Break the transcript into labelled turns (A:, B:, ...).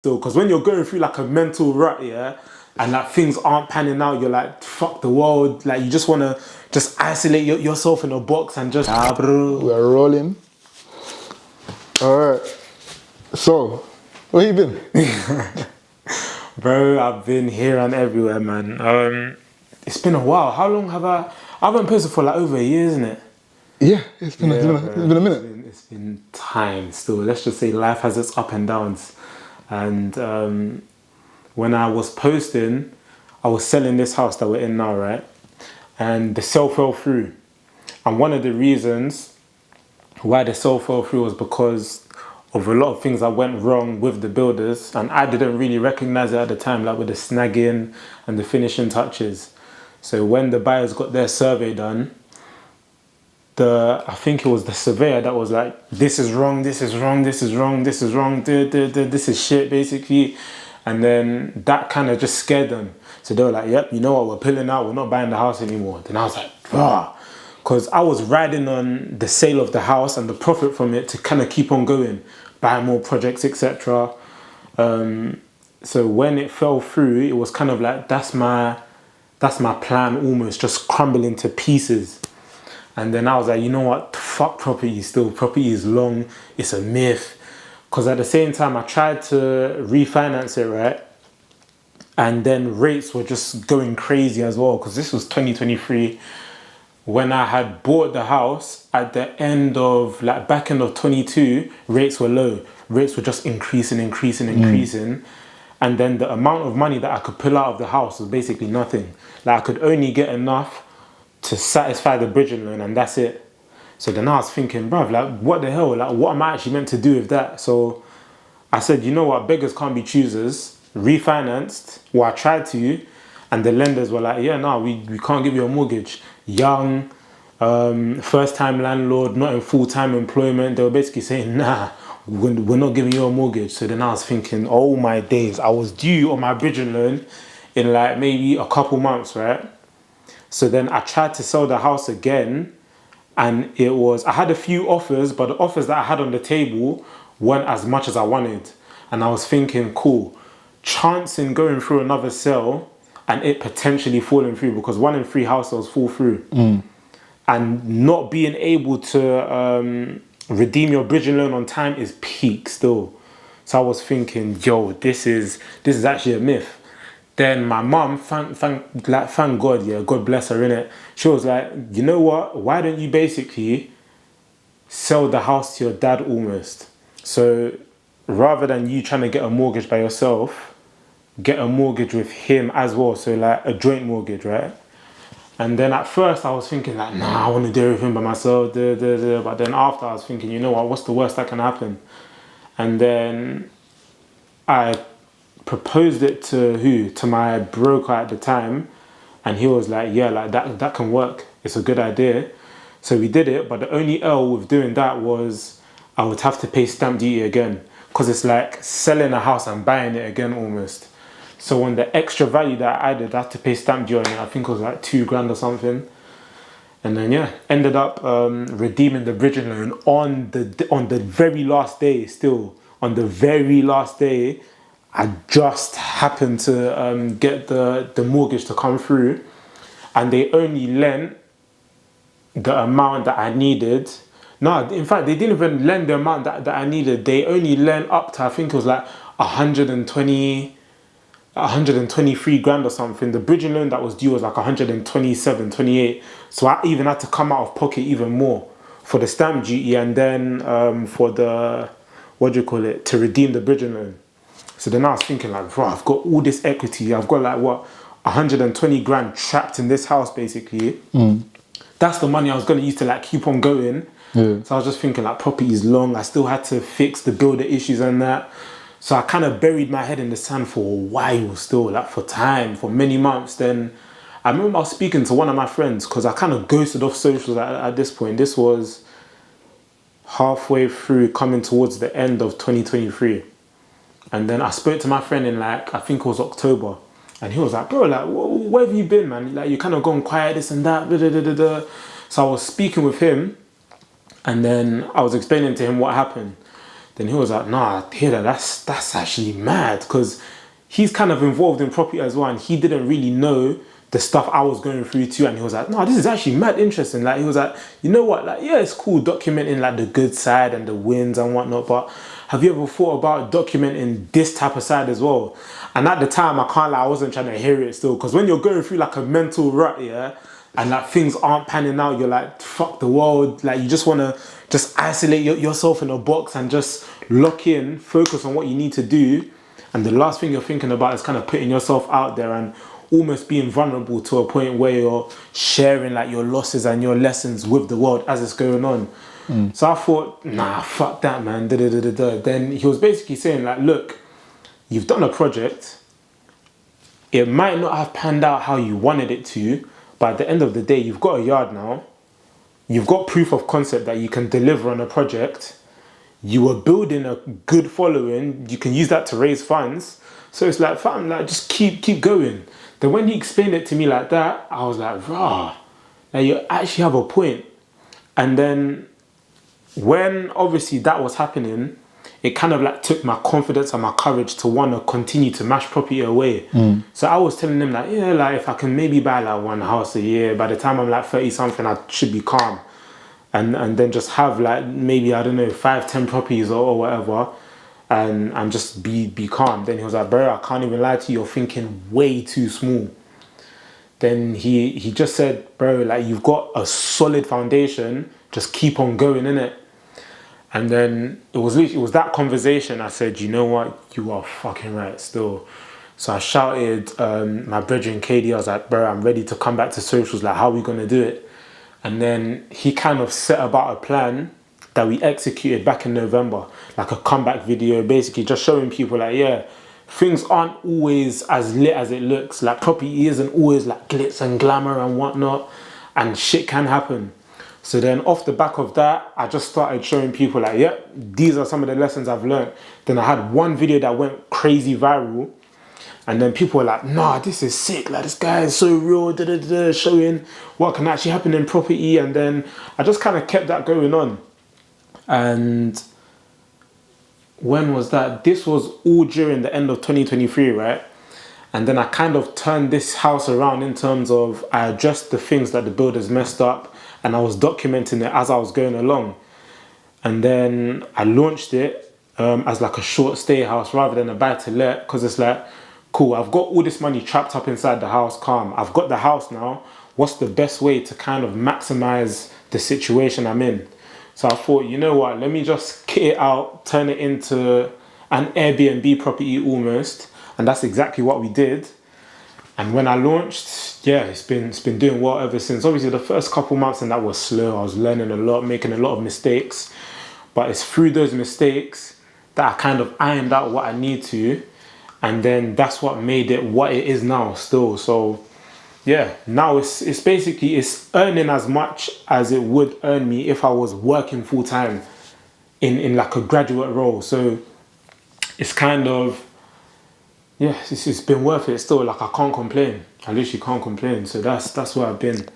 A: still, because when you're going through like a mental rut, yeah, and like things aren't panning out, you're like, fuck the world. Like you just want to just isolate yourself in a box and just, bro.
B: We're rolling. All right. So, where you been?
A: Bro, I've been here and everywhere, man. It's been a while. How long have I haven't posted for like over a year, isn't it?
B: Yeah, it's been a minute.
A: It's been time still. Let's just say life has its up and downs. And when I was posting, I was selling this house that we're in now, right? And the sale fell through. And one of the reasons why the sale fell through was because of a lot of things that went wrong with the builders, and I didn't really recognize it at the time, like with the snagging and the finishing touches. So when the buyers got their survey done, I think it was the surveyor that was like, this is wrong, this is wrong, this is wrong, this is wrong, this is shit, basically. And then that kind of just scared them. So they were like, yep, you know what, we're pulling out, we're not buying the house anymore. Then I was like, rah. Because I was riding on the sale of the house and the profit from it to kind of keep on going, buy more projects, etc. So when it fell through, it was kind of like, that's my plan almost just crumbling to pieces. And then I was like, you know what, fuck property still. Property is long, it's a myth. Because at the same time, I tried to refinance it, right? And then rates were just going crazy as well, because this was 2023. When I had bought the house at the end of, like back end of 22, rates were low. Rates were just increasing. And then the amount of money that I could pull out of the house was basically nothing. Like I could only get enough to satisfy the bridging loan, and that's it. So then I was thinking, bruv, like what the hell? Like what am I actually meant to do with that? So I said, you know what, beggars can't be choosers. Refinanced, well I tried to, and the lenders were like, yeah, no, we can't give you a mortgage. Young, first time landlord, not in full-time employment. They were basically saying, nah, we're not giving you a mortgage. So then I was thinking, oh my days, I was due on my bridging loan in like maybe a couple months, right? So then I tried to sell the house again, and I had a few offers, but the offers that I had on the table weren't as much as I wanted. And I was thinking, cool, chance in going through another sale and it potentially falling through, because 1 in 3 households fall through. And not being able to redeem your bridging loan on time is peak still. So I was thinking, yo, this is actually a myth. Then my mum, thank God, yeah, God bless her, innit? She was like, you know what? Why don't you basically sell the house to your dad almost? So rather than you trying to get a mortgage by yourself, get a mortgage with him as well. So like a joint mortgage, right? And then at first I was thinking like, nah, I want to do everything by myself. But then after I was thinking, you know what? What's the worst that can happen? And then I proposed it to my broker at the time, and he was like, yeah, like that can work, it's a good idea. So we did it, but the only L with doing that was I would have to pay stamp duty again, because it's like selling a house and buying it again almost. So on the extra value that I added, I had to pay stamp duty on it. I think it was like $2,000 or something. And then yeah, ended up redeeming the bridging loan on the very last day. Still on the very last day, I just happened to get the mortgage to come through, and they only lent the amount that I needed. No, in fact, they didn't even lend the amount that I needed. They only lent up to, I think it was like 123 grand or something. The bridging loan that was due was like 127, 28. So I even had to come out of pocket even more for the stamp duty, and then for the, to redeem the bridging loan. So then I was thinking like, bro, I've got all this equity. I've got like 120 grand trapped in this house basically. That's the money I was going to use to like keep on going. So I was just thinking like, property is long. I still had to fix the builder issues and that. So I kind of buried my head in the sand for a while still, like for many months. Then I remember I was speaking to one of my friends, because I kind of ghosted off socials at this point. This was halfway through, coming towards the end of 2023. And then I spoke to my friend in like, I think it was October. And he was like, bro, like, where have you been, man? Like, you kind of gone quiet, this and that. So I was speaking with him, and then I was explaining to him what happened. Then he was like, nah, I hear that. That's actually mad, because he's kind of involved in property as well, and he didn't really know the stuff I was going through too. And he was like, no, this is actually mad interesting. Like, he was like, you know what? Like, yeah, it's cool documenting like the good side and the wins and whatnot, but have you ever thought about documenting this type of side as well? And at the time, I can't lie, I wasn't trying to hear it still, because when you're going through like a mental rut, yeah, and like things aren't panning out, you're like, fuck the world. Like, you just want to just isolate yourself in a box and just lock in, focus on what you need to do. And the last thing you're thinking about is kind of putting yourself out there and almost being vulnerable to a point where you're sharing like your losses and your lessons with the world as it's going on. So I thought, nah, fuck that, man. Then he was basically saying like, look, you've done a project. It might not have panned out how you wanted it to, but at the end of the day, you've got a yard now. You've got proof of concept that you can deliver on a project. You were building a good following. You can use that to raise funds. So it's like, fam, like, just keep going. Then when he explained it to me like that, I was like, rah, like, you actually have a point. And then when obviously that was happening, it kind of like took my confidence and my courage to want to continue to mash property away. So I was telling him like, yeah, like if I can maybe buy like one house a year, by the time I'm like 30 something, I should be calm. And then just have like maybe, I don't know, 5-10 properties or whatever, and just be calm. Then he was like, bro, I can't even lie to you, you're thinking way too small. Then he just said, bro, like, you've got a solid foundation, just keep on going, innit? And then it was that conversation I said, you know what, you are fucking right still. So I shouted my brethren KD, I was like, bro, I'm ready to come back to socials, like, how are we gonna do it? And then he kind of set about a plan that we executed back in November, like a comeback video, basically just showing people like, yeah, things aren't always as lit as it looks. Like, property isn't always like glitz and glamour and whatnot, and shit can happen. So then off the back of that, I just started showing people like, yeah, these are some of the lessons I've learned. Then I had one video that went crazy viral. And then people were like, nah, this is sick. Like, this guy is so real, showing what can actually happen in property. And then I just kind of kept that going on. And when was that? This was all during the end of 2023, right? And then I kind of turned this house around in terms of I addressed the things that the builders messed up, and I was documenting it as I was going along. And then I launched it as like a short stay house rather than a buy to let, because it's like, cool, I've got all this money trapped up inside the house, calm. I've got the house now. What's the best way to kind of maximize the situation I'm in? So I thought, you know what, let me just kit it out, turn it into an Airbnb property almost. And that's exactly what we did. And when I launched, yeah, it's been doing well ever since. Obviously, the first couple months and that was slow. I was learning a lot, making a lot of mistakes. But it's through those mistakes that I kind of ironed out what I need to. And then that's what made it what it is now still. So yeah, now it's basically, it's earning as much as it would earn me if I was working full time in like a graduate role. So it's kind of, yeah, it's been worth it still. Like, I can't complain. I literally can't complain. So that's where I've been.